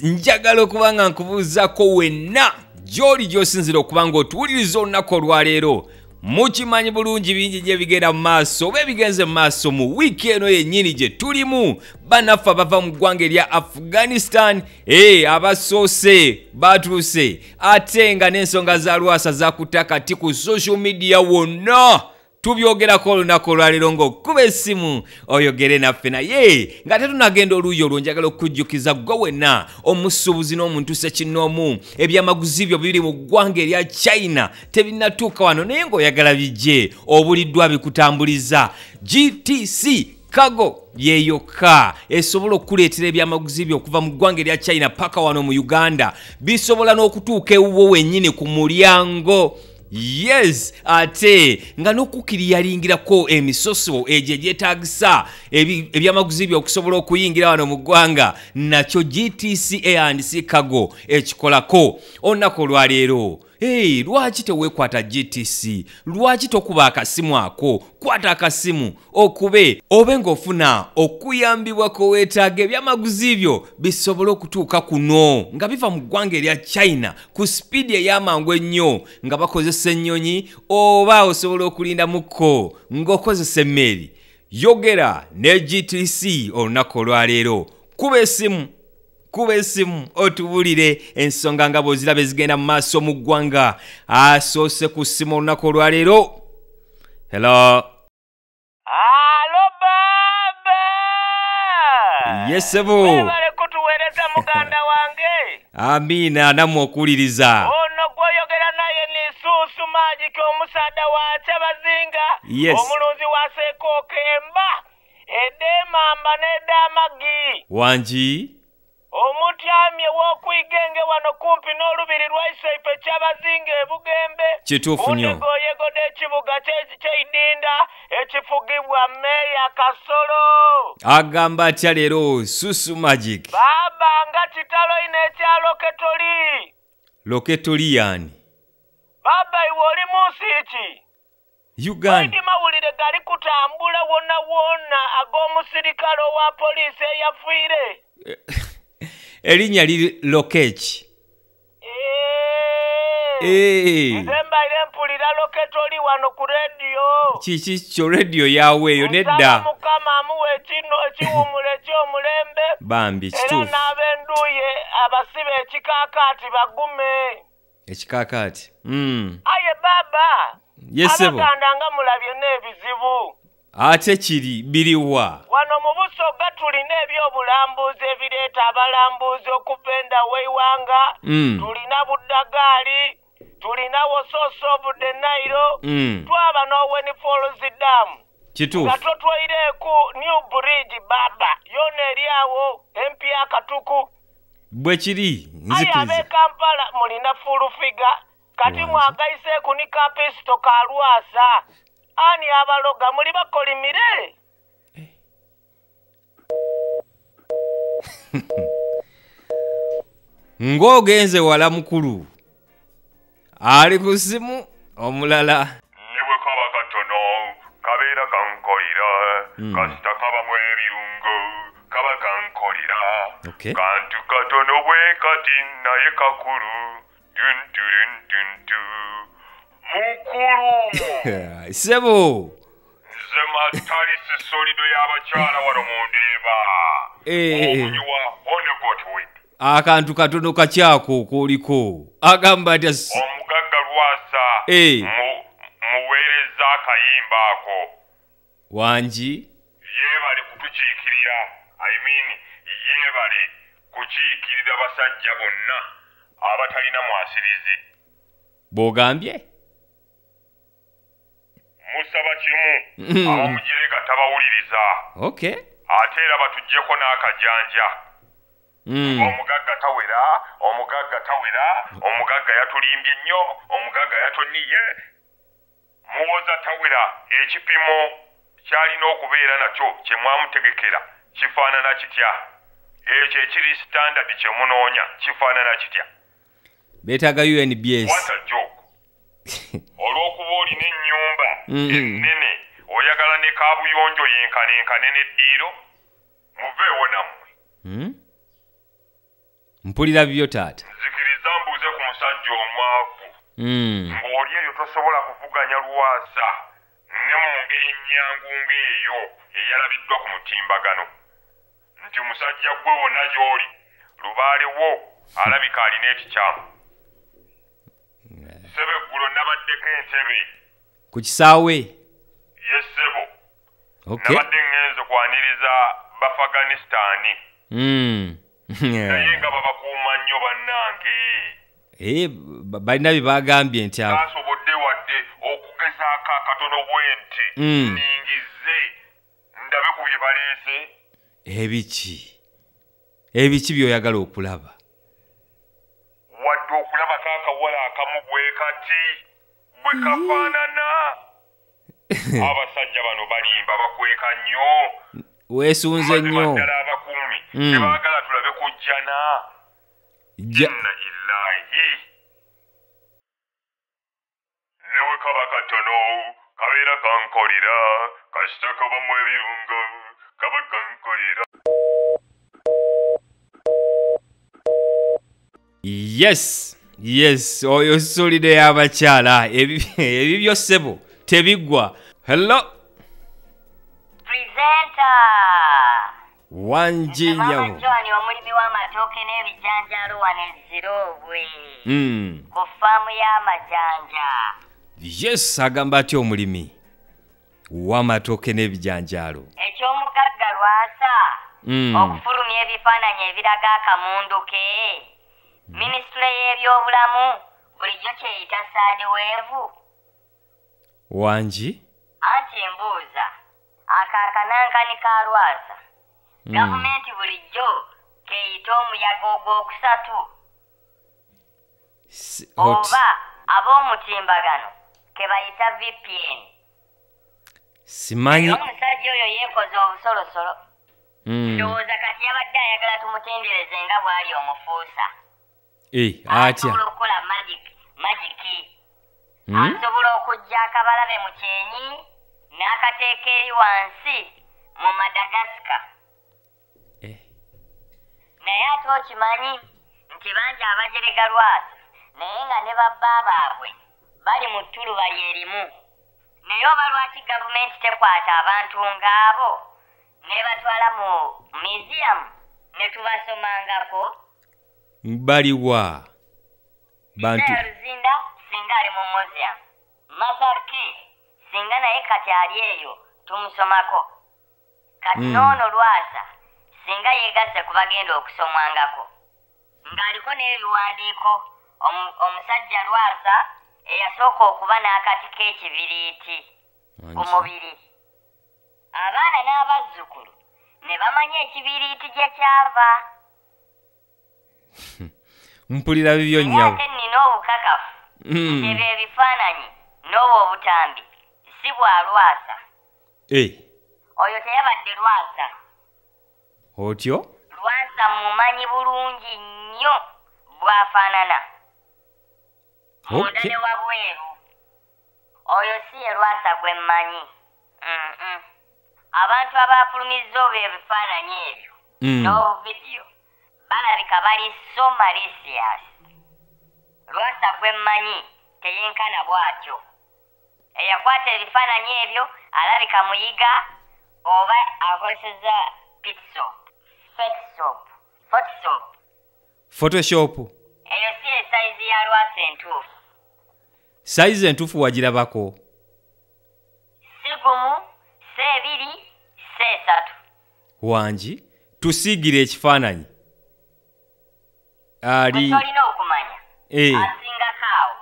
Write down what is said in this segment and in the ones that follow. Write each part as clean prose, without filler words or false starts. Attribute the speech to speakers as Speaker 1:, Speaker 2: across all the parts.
Speaker 1: Njagala okuba nga nkubuuzaako wenna gy'oli gy'osinzira okuba ng'otuwuliriza olunaku olwaleero mukimanyi bulungi bingi gye bigenda mu maaso oba ebigenze mu maaso mu wiiki eno yennyini gye tulimu. Bannaffe abava mu ggwanga erya Afghanistan abasoose baatuuse ate nga n'ensonga za lwasa zakutte akati ku social media wonna. Tubyogerako olunaku olwaleero ng'okkuba essimu oyogere naffe naye nga tetunagenda oluuyi olwo njagala okukujjukiza gwe wenna omusuubuzi n'omuntu ssekinnoomu ebyamaguzi byo biri mu ggwanga erya China tebinnatuuka wano naye ng'oyagala bijje obuliddwa bikutambuliza. GTC Cargo yeyokka esobola okuleetera ebyamaguzi byo okuva mu ggwanga erya China paka wano mu Uganda bisobola n'okutuuka ewuwo wennyini ku mulyango. Yes, ate nga n'okukiriyalingirako emisoso egyo egyetaagisa ebyamaguzi byo okusobola okuyingira wano mu ggwanga nakyo GTC A&C Cargo ekikolako olunaku olwaleero. Lwaki teweekwata GTC? Lwaki tokuba akasimu ako? Kwata akasimu okube obe ng'ofuna okuyambibwa ko weetaaga ebyamaguzi byo bisobole okutuuka kuno nga biva mu ggwanga erya China ku sipiidi ey'amangu ennyo nga bakozesa ennyonyi oba osobola okulinda mukko ng'okozesa emmeeri. Yogera ne GTC olunaku olwaleero. Kuba essimu otubulire ensonga nga bw'oziraba ezigenda mu maaso mu ggwanga. Asoose ku ssimu olunaku olwaleero. Hello
Speaker 2: baba.
Speaker 1: Yes sebo.
Speaker 2: Webale kutuweereza muganda wange.
Speaker 1: Amiina nammwe okuwuliriza.
Speaker 2: Ono gw'oyogera naye ni Suusu Magic omusaada wa Kyabazinga.
Speaker 1: Yes.
Speaker 2: Omulunzi wa Seekooke Emba ed'Emamba n'ed'Amagi.
Speaker 1: Wangi
Speaker 2: Omutyamye w'okuyigenge wano kumpi n'olubiri lwa Isaipe Kyabazinga e Bugembe.
Speaker 1: Kituufu nnyo.
Speaker 2: Unegoyegoda ekibuga ky'Idinda ekifugibwa Meeya Kasolo.
Speaker 1: Agamba atya leero Suusu Magic?
Speaker 2: Baba nga kitalo ine ekya Loketoli.
Speaker 1: Loketoli yani?
Speaker 2: Baba iwe oli mu nsi ki?
Speaker 1: Uganda.
Speaker 2: Ndi mawulire gali kutambula wonna wonna ag'omusirikale owa poliisi eyafiire.
Speaker 1: Erinnya liri Lokech.
Speaker 2: Nze mbaire mpulira Loketoli wano ku rediyo.
Speaker 1: Kiki kyo rediyo yaawe eyo nedda?
Speaker 2: Nsaba Mukama amuwe ekiwumula eky'omulembe.
Speaker 1: Bambi kituufu.
Speaker 2: Era n'ab'enduye abasibe ekikaakaati bagume.
Speaker 1: Ekikaakaati.
Speaker 2: Aye baba.
Speaker 1: Yes sebo.
Speaker 2: Abaganda nga mulabye n'ebizibu.
Speaker 1: Ate kiri biriwa?
Speaker 2: Wano mu Busoga tulina ebyobulambuzi ebireeta abalambuzi okuva enda w'eiwanga. Tulina Buddagaali, tulina Wososo obudde Nairo, twaba n'Owen Falls Dam.
Speaker 1: Kituufu.
Speaker 2: Nga totweireeku New Bridge baba yona eri awo empi Akatuku.
Speaker 1: Bwe kiri
Speaker 2: Aye
Speaker 1: nzikiriza.
Speaker 2: ab'e Kampala mulina fulufiga kati mwagayiseeku ni kapisito ka Lwasa. Ani abaloga muli bakolimire?
Speaker 1: Ng'ogenze wala mukulu. Ali ku ssimu omulala.
Speaker 3: Niwe kaba katono kabeera kankolira kasita kabamu ebirungo kaba kankolira kantu katono bwe kati naye kakulu tunturuntuntu mukulu.
Speaker 1: Sebo.
Speaker 3: Nze matali sisolido y'abakyala wano mu Ndeeba. Omunywa onegotwe.
Speaker 1: Akantu katono kakyako kooliko. Agamba atya
Speaker 3: Omugagga Lwasa muweereza akayimba ako.
Speaker 1: Wangi?
Speaker 3: Yeebale kutukiikirira. Yeebale kukiikirira basajja bonna abatalina mwasirizi.
Speaker 1: Bw'ogambye?
Speaker 3: Musaba kimu abamugirega tabawuliriza.
Speaker 1: Okay.
Speaker 3: Ate era batuggyeko n'akajanja. Omugagga tawera, omugagga yatulimbye nnyo, omugagga yatoniye. Muwoza tawera, ekipimo kyalina okubeera nakyo kye mwamutegekera kifaanana kitya? Ekyo ekiri standard kye munoonya kifaanana kitya?
Speaker 1: Beetaaga UNBS.
Speaker 3: What a joke. Olw'okuba olina ennyumba ennene oyagala ne kaabuyonjo yenkanenkane n'eddiiro muveewo nammwe.
Speaker 1: mpulira byo taata.
Speaker 3: Nzikiriza mbuuze ku musajja omwavu. Ng'oli eyo tosobola kuvuganya Lwasa ne mu ngeri nnyangu ng'eyo eyalabiddwa ku mutimbagano. Nti musajja gwe wonna gy'oli lubaale wo alabika alina ekikyamu. Ssebo eggulo nabaddeko entebe.
Speaker 1: Ku kisaawe?
Speaker 3: Yes ssebo.
Speaker 1: Okay.
Speaker 3: Nabadde ngenze kwaniriza Bafaghanistan. Naye nga babakuuma nnyo bannange.
Speaker 1: Balina bye bagambye nti
Speaker 3: baasobodde wadde okugezaako akatono bwenti nningize ndabe ku bye baleese.
Speaker 1: Ebiki by'oyagala okulaba?
Speaker 3: Wadde okulaba kaakawala akamu bwe kati bwe kafaanana. Abasajja bano balimba bakweka nnyo.
Speaker 1: Weesunze nnyo.
Speaker 3: Ddala abakuumi tebaagala tulabe kujjana. Inna illahi. Newe kaba katono kabeera kankolera kasita kabamu ebirungo kaba kankolera.
Speaker 1: Yes, oyo solide y'abakyala ebibyo ssebo tebiggwa. Hello
Speaker 4: presenter
Speaker 1: Wanji nyawo.
Speaker 4: John omulimi w'amatooke n'ebijanjaalo wano Ezirobwe ku faamu y'amajanja.
Speaker 1: Yes, agamba atya omulimi w'amatooke n'ebijanjaalo?
Speaker 4: Eky'omugagga Lwasa okufulumya ebifaananyi ebiraga akamundu ke. Minisitule y'ebyobulamu bulijjo kyeyita saadiweevu.
Speaker 1: Wanji?
Speaker 4: Anti mbuuza akaakanankani ka Lwasa gavumenti bulijjo keyita omuyaga ogwokusatu oba ab'omutimbagano ke bayita VPN.
Speaker 1: Simanyi.
Speaker 4: Omusajja oyo yeekoze obusolosolo. Ndowooza kati yabadde ayagala tumutendereze nga bw'ali omufuusa.
Speaker 1: Atya
Speaker 4: asobola okukola magiki. Asobola okujja akabalabe mu kyenyi n'akateeka eri wansi mu Madagascar. Naye ate okimanyi nti bangi abajerega Lwasa naye nga ne babba baabwe bali mu ttuluba lyerimu. Naye oba lwaki gavumenti tekwata abantu ng'abo ne batwala mu museum ne tubasomangako?
Speaker 1: Baliwa bantu
Speaker 4: Ruzinda singa ali mu museum. Masarki singa naye kati ali eyo tumusomako. Kati noono Lwasa singa yeegasse ku bagenda okusomwangako ng'aliko n'ebiwandiiko omusajja Lwasa eyasooka okuba n'akati k'ekibiriiti ku mubiri. Abaana n'abazzukulu ne bamanya ekibiriiti gye kyava.
Speaker 1: mpulira bibyo nnyawo.
Speaker 4: Ate nnina obukakafu nti ebyo ebifaananyi n'obwo obutambi si bwa Lwasa. Oyo teyabadde Lwasa.
Speaker 1: Otyo?
Speaker 4: Lwasa mumanyi bulungi nnyo bw'afaanana. Munda ne wabweru. Oyo si ye Lwasa gwe mmanyi. Abantu abaafulumizza obwo ebifaananyi ebyo n'obuvidiyo balabika bali so malicious. Lwasa gwe mmanyi teyenkana bw'atyo. Eyakwata ebifaananyi ebyo alabika muyiga oba akozesezza
Speaker 1: Photoshop.
Speaker 4: Eyo si esayizi ya Lwasa entuufu.
Speaker 1: Sayizi entuufu wagirabako?
Speaker 4: Si gumu, si ebiri, si esatu.
Speaker 1: Wanji tusiigire ekifaananyi. Ali
Speaker 4: olina okumanya. Asingako awo.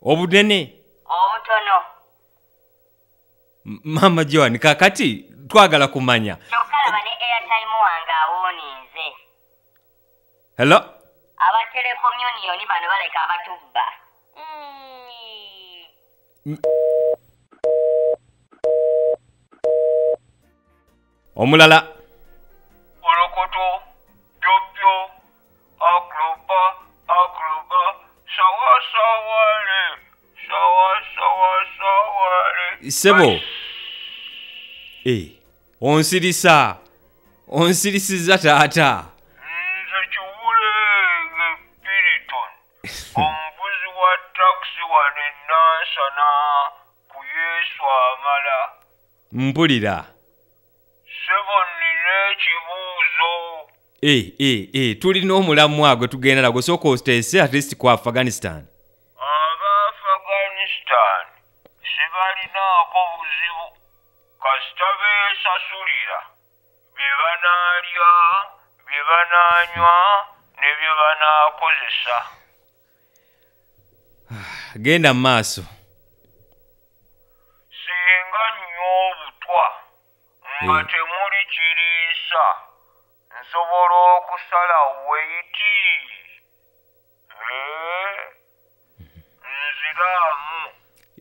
Speaker 1: Obunene?
Speaker 4: Obutono.
Speaker 1: Mama Joan, kakati twagala kumanya.
Speaker 4: Kyokka laba ne airtime wange awooninze.
Speaker 1: Hello?
Speaker 4: Aba Telecom Union bano baleka abatubba.
Speaker 1: Omulala.
Speaker 3: Olokoto, pyopyo, akroba, shawale.
Speaker 1: Sebo. Onsirisa. Onsirisiza taata.
Speaker 3: Nze kiwule.
Speaker 1: Mpulira.
Speaker 2: Ssebo nnina ekibuuzo.
Speaker 1: Tulina omulamu gwe tugenda nagwo sooka osteese at least ku Afghanistan.
Speaker 2: Aba-Afghanistan sibalinaako buzibu kasita beesasulira bye banaalya, bye banaanywa ne bye banaakozesa.
Speaker 1: Genda mu maaso.
Speaker 2: Singa nnyo obutwa nga temuli kiriisa nsobola okusala weiti. Nziraamu.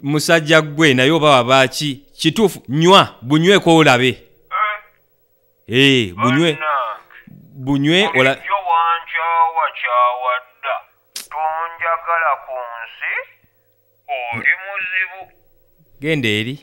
Speaker 1: Musajja gwe naye oba wabaaki kituufu nywa bunyweko olabe. Bunywe ola
Speaker 2: bulijjo wankyawadda tonjagala ku nsi oli muzibu.
Speaker 1: Genda eri.